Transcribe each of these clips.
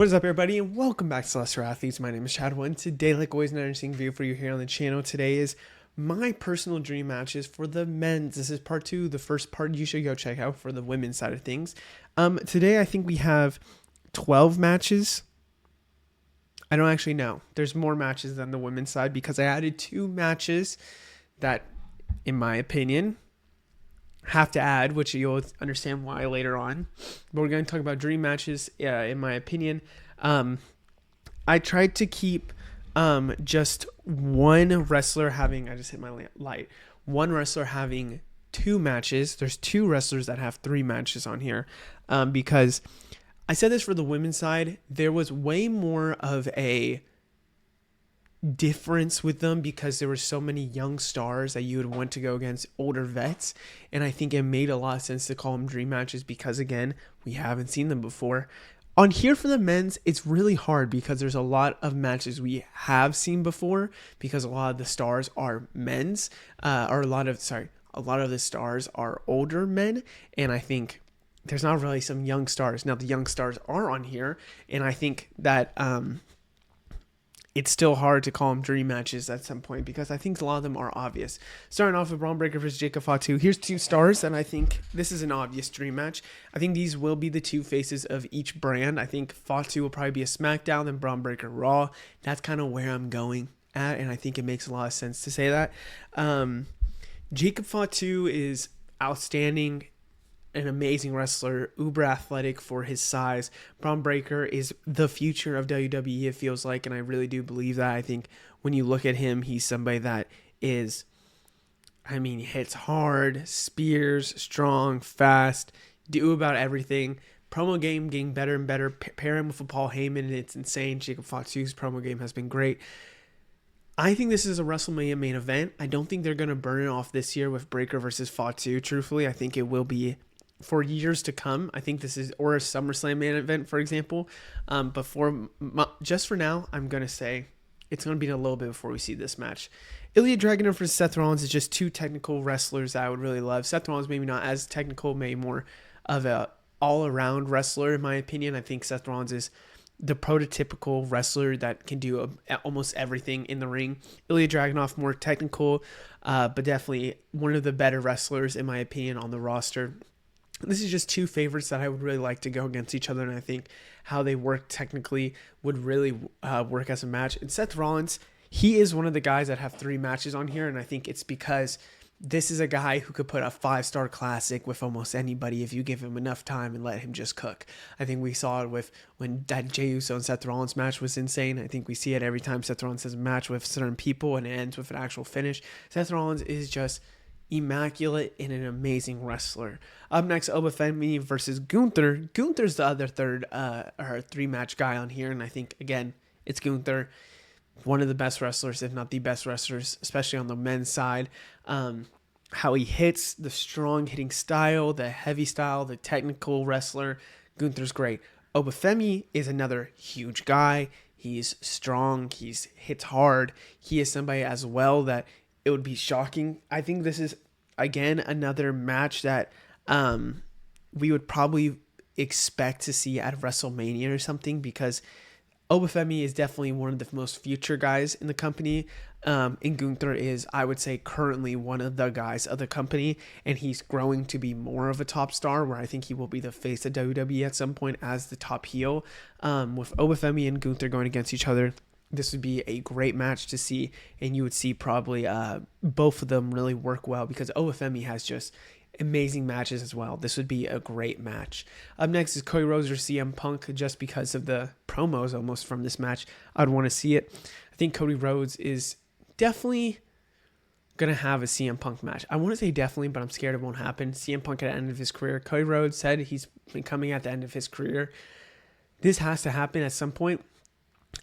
What is up, everybody, and welcome back to Celestial Athletes. My name is Chadwell, and today, like always, another interesting video for you here on the channel. Today is my personal dream matches for the men's. This is part two. The first part you should go check out for the women's side of things. Today I think we have 12 matches. I don't actually know. There's more matches than the women's side because I added two matches that, in my opinion, have to add, which you'll understand why later on. But we're going to talk about dream matches, in my opinion. I tried to keep just one wrestler having, I just hit my light, one wrestler having two matches. There's two wrestlers that have three matches on here, because I said this for the women's side, there was way more of a difference with them because there were so many young stars that you would want to go against older vets, and I think it made a lot of sense to call them dream matches because, again, we haven't seen them before. On here for the men's, it's really hard because there's a lot of matches we have seen before because a lot of the stars are men's, or a lot of the stars are older men, and I think there's not really some young stars. Now the young stars are on here, and I think that it's still hard to call them dream matches at some point because I think a lot of them are obvious. Starting off with Braun Breaker versus Jacob Fatu. Here's two stars, and I think this is an obvious dream match. I think these will be the two faces of each brand. I think Fatu will probably be a SmackDown, then Braun Breaker Raw. That's kind of where I'm going at, and I think it makes a lot of sense to say that. Jacob Fatu is outstanding, an amazing wrestler, uber athletic for his size. Braun Breaker is the future of WWE, it feels like, and I really do believe that. I think when you look at him, he's somebody that is, hits hard, spears, strong, fast, do about everything. Promo game getting better and better. Pair him with Paul Heyman, and it's insane. Jacob Fatu's promo game has been great. I think this is a WrestleMania main event. I don't think they're going to burn it off this year with Breaker versus Fatu. Truthfully, I think it will be for years to come. I think this is, or a SummerSlam main event, for example. But just for now, I'm going to say it's going to be a little bit before we see this match. Ilya Dragunov versus Seth Rollins is just two technical wrestlers that I would really love. Seth Rollins maybe not as technical, maybe more of a all-around wrestler, in my opinion. I think Seth Rollins is the prototypical wrestler that can do almost everything in the ring. Ilya Dragunov, more technical, but definitely one of the better wrestlers, in my opinion, on the roster. This is just two favorites that I would really like to go against each other, and I think how they work technically would really work as a match. And Seth Rollins, he is one of the guys that have three matches on here, and I think it's because this is a guy who could put a 5-star classic with almost anybody if you give him enough time and let him just cook. I think we saw it with when that Jey Uso and Seth Rollins match was insane. I think we see it every time Seth Rollins has a match with certain people and it ends with an actual finish. Seth Rollins is just immaculate and an amazing wrestler. Up next, Obafemi versus Gunther. Gunther's the other three-match guy on here, and I think, again, it's Gunther. One of the best wrestlers, if not the best wrestlers, especially on the men's side. How he hits, the strong hitting style, the heavy style, the technical wrestler. Gunther's great. Obafemi is another huge guy. He's strong. He hits hard. He is somebody as well that it would be shocking. I think this is, again, another match that we would probably expect to see at WrestleMania or something because Obafemi is definitely one of the most future guys in the company. And Gunther is, I would say, currently one of the guys of the company, and he's growing to be more of a top star where I think he will be the face of WWE at some point as the top heel. With Obafemi and Gunther going against each other, this would be a great match to see, and you would see probably both of them really work well because Obafemi has just amazing matches as well. This would be a great match. Up next is Cody Rhodes versus CM Punk. Just because of the promos almost from this match, I'd want to see it. I think Cody Rhodes is definitely going to have a CM Punk match. I want to say definitely, but I'm scared it won't happen. CM Punk at the end of his career. Cody Rhodes said he's been coming at the end of his career. This has to happen at some point.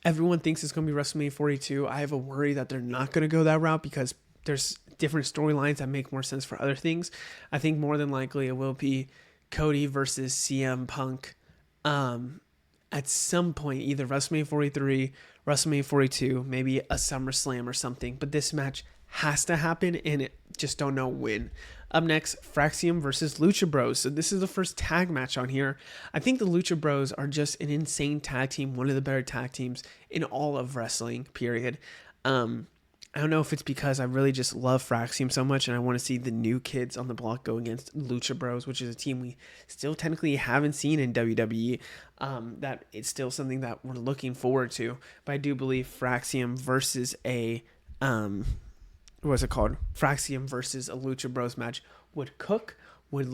Everyone thinks it's going to be WrestleMania 42. I have a worry that they're not going to go that route because there's different storylines that make more sense for other things. I think more than likely it will be Cody versus CM Punk at some point, either WrestleMania 43, WrestleMania 42, maybe a SummerSlam or something. But this match has to happen, and just don't know when. Up next, Fraxium versus Lucha Bros. So this is the first tag match on here. I think the Lucha Bros are just an insane tag team, one of the better tag teams in all of wrestling, period. I don't know if it's because I really just love Fraxium so much and I want to see the new kids on the block go against Lucha Bros, which is a team we still technically haven't seen in WWE. That it's still something that we're looking forward to. But I do believe Fraxium versus Fraxium versus a Lucha Bros match would cook, would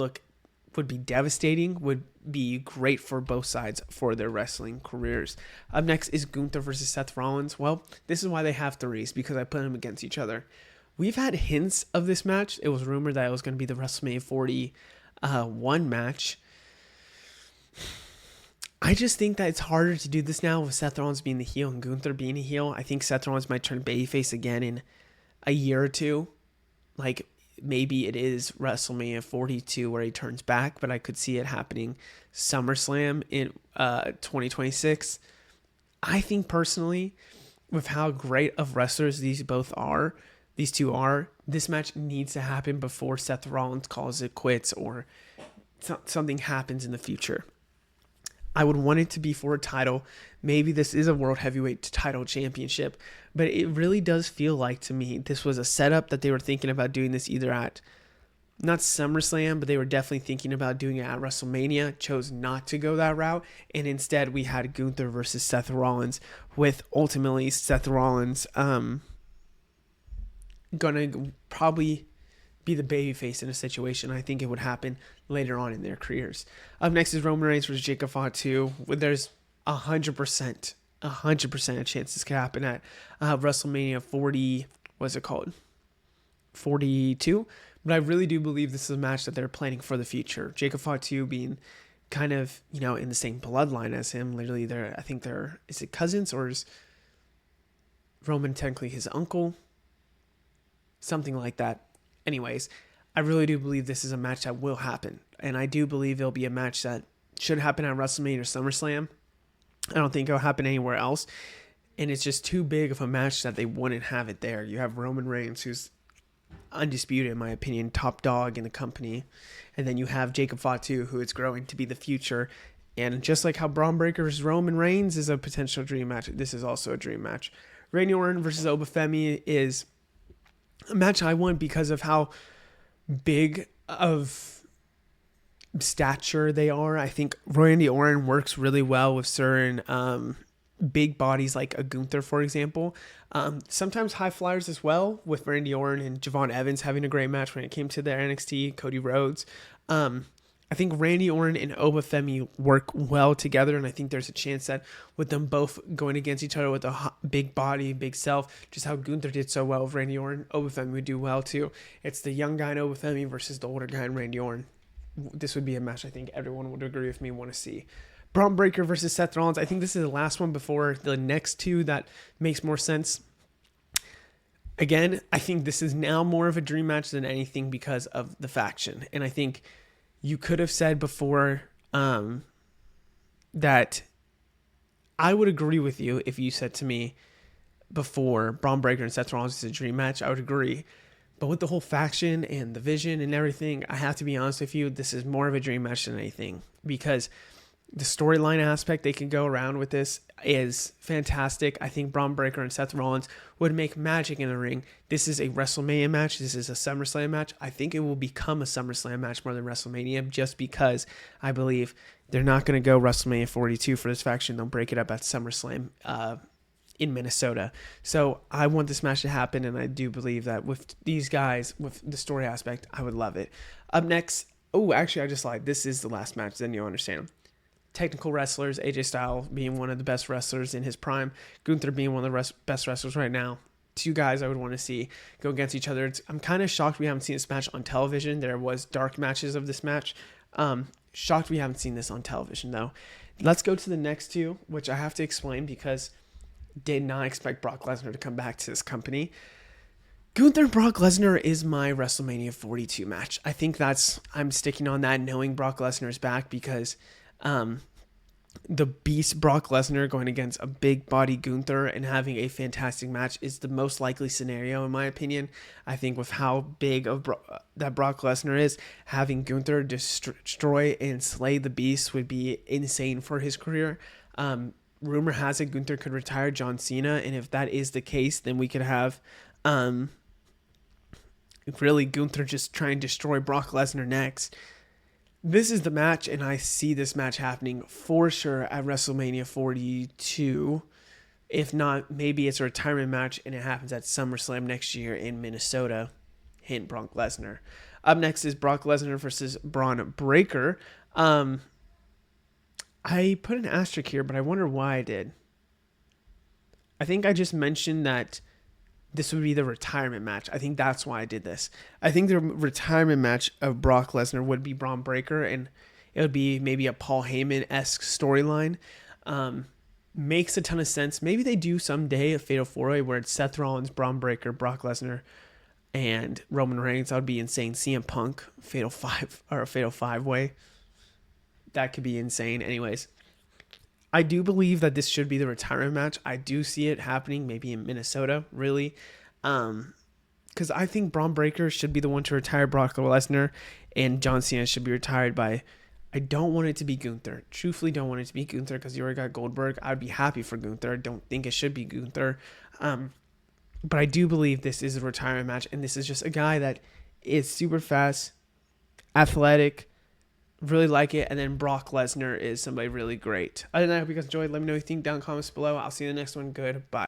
be devastating, would be great for both sides for their wrestling careers. Up next is Gunther versus Seth Rollins. Well, this is why they have threes, because I put them against each other. We've had hints of this match. It was rumored that it was going to be the WrestleMania 41 match. I just think that it's harder to do this now with Seth Rollins being the heel and Gunther being a heel. I think Seth Rollins might turn babyface again in a year or two. Like, maybe it is WrestleMania 42 where he turns back, but I could see it happening SummerSlam in 2026. I think personally, with how great of wrestlers these two are, this match needs to happen before Seth Rollins calls it quits or something happens in the future. I would want it to be for a title. Maybe this is a World Heavyweight title championship, but it really does feel like to me this was a setup that they were thinking about doing this either at, not SummerSlam, but they were definitely thinking about doing it at WrestleMania, chose not to go that route, and instead we had Gunther versus Seth Rollins, with ultimately Seth Rollins gonna probably be the babyface in a situation. I think it would happen later on in their careers. Up next is Roman Reigns versus Jacob Fatu. There's 100% a chance this could happen at WrestleMania 40. What's it called? 42. But I really do believe this is a match that they're planning for the future. Jacob Fatu being kind of, in the same bloodline as him. Literally, is it cousins, or is Roman technically his uncle? Something like that. Anyways, I really do believe this is a match that will happen. And I do believe it'll be a match that should happen at WrestleMania or SummerSlam. I don't think it'll happen anywhere else. And it's just too big of a match that they wouldn't have it there. You have Roman Reigns, who's undisputed, in my opinion, top dog in the company. And then you have Jacob Fatu, who is growing to be the future. And just like how Braun Breaker versus Roman Reigns is a potential dream match, this is also a dream match. Randy Orton versus Obafemi is a match I want because of how big of stature they are. I think Randy Orton works really well with certain big bodies like a Gunther, for example. Sometimes high flyers as well, with Randy Orton and Javon Evans having a great match when it came to their NXT, Cody Rhodes. I think Randy Orton and Obafemi work well together, and I think there's a chance that with them both going against each other with a big body, big self, just how Gunther did so well with Randy Orton, Obafemi would do well too. It's the young guy in Obafemi versus the older guy in Randy Orton. This would be a match I think everyone would agree with me want to see. Braun Breaker versus Seth Rollins. I think this is the last one before the next two that makes more sense. Again, I think this is now more of a dream match than anything because of the faction. And I think you could have said before that I would agree with you if you said to me before Braun Breaker and Seth Rollins is a dream match. I would agree. But with the whole faction and the vision and everything, I have to be honest with you, this is more of a dream match than anything, because the storyline aspect they can go around with this is fantastic. I think Braun Breaker and Seth Rollins would make magic in the ring. This is a WrestleMania match. This is a SummerSlam match. I think it will become a SummerSlam match more than WrestleMania, just because I believe they're not going to go WrestleMania 42 for this faction. They'll break it up at SummerSlam in Minnesota. So I want this match to happen, and I do believe that with these guys, with the story aspect, I would love it. Up next, I just lied. This is the last match, then you'll understand. Technical wrestlers, AJ Styles being one of the best wrestlers in his prime, Gunther being one of the best wrestlers right now. Two guys I would want to see go against each other. I'm kind of shocked we haven't seen this match on television. There was dark matches of this match. Shocked we haven't seen this on television, though. Let's go to the next two, which I have to explain because did not expect Brock Lesnar to come back to this company. Gunther and Brock Lesnar is my WrestleMania 42 match. I think I'm sticking on that, knowing Brock Lesnar is back, because the beast Brock Lesnar going against a big body Gunther and having a fantastic match is the most likely scenario, in my opinion. I think with how big of that Brock Lesnar is, having Gunther destroy and slay the beast would be insane for his career. Rumor has it Gunther could retire John Cena, and if that is the case, then we could have really Gunther just try and destroy Brock Lesnar next. This is the match, and I see this match happening for sure at WrestleMania 42. If not, maybe it's a retirement match, and it happens at SummerSlam next year in Minnesota. Hint Brock Lesnar. Up next is Brock Lesnar versus Braun Breaker. I put an asterisk here, but I wonder why I did. I think I just mentioned that this would be the retirement match. I think that's why I did this. I think the retirement match of Brock Lesnar would be Braun Breaker, and it would be maybe a Paul Heyman-esque storyline. Makes a ton of sense. Maybe they do someday a Fatal 4-Way where it's Seth Rollins, Braun Breaker, Brock Lesnar, and Roman Reigns. That would be insane. CM Punk, Fatal 5 or a Fatal 5-Way. That could be insane. Anyways, I do believe that this should be the retirement match. I do see it happening maybe in Minnesota, really. Because I think Braun Breaker should be the one to retire Brock Lesnar, and John Cena should be retired by... I don't want it to be Gunther. Truthfully, don't want it to be Gunther because you already got Goldberg. I'd be happy for Gunther. I don't think it should be Gunther. But I do believe this is a retirement match, and this is just a guy that is super fast, athletic, really like it, and then Brock Lesnar is somebody really great. Other than that, I hope you guys enjoyed. Let me know what you think down in the comments below. I'll see you in the next one. Goodbye.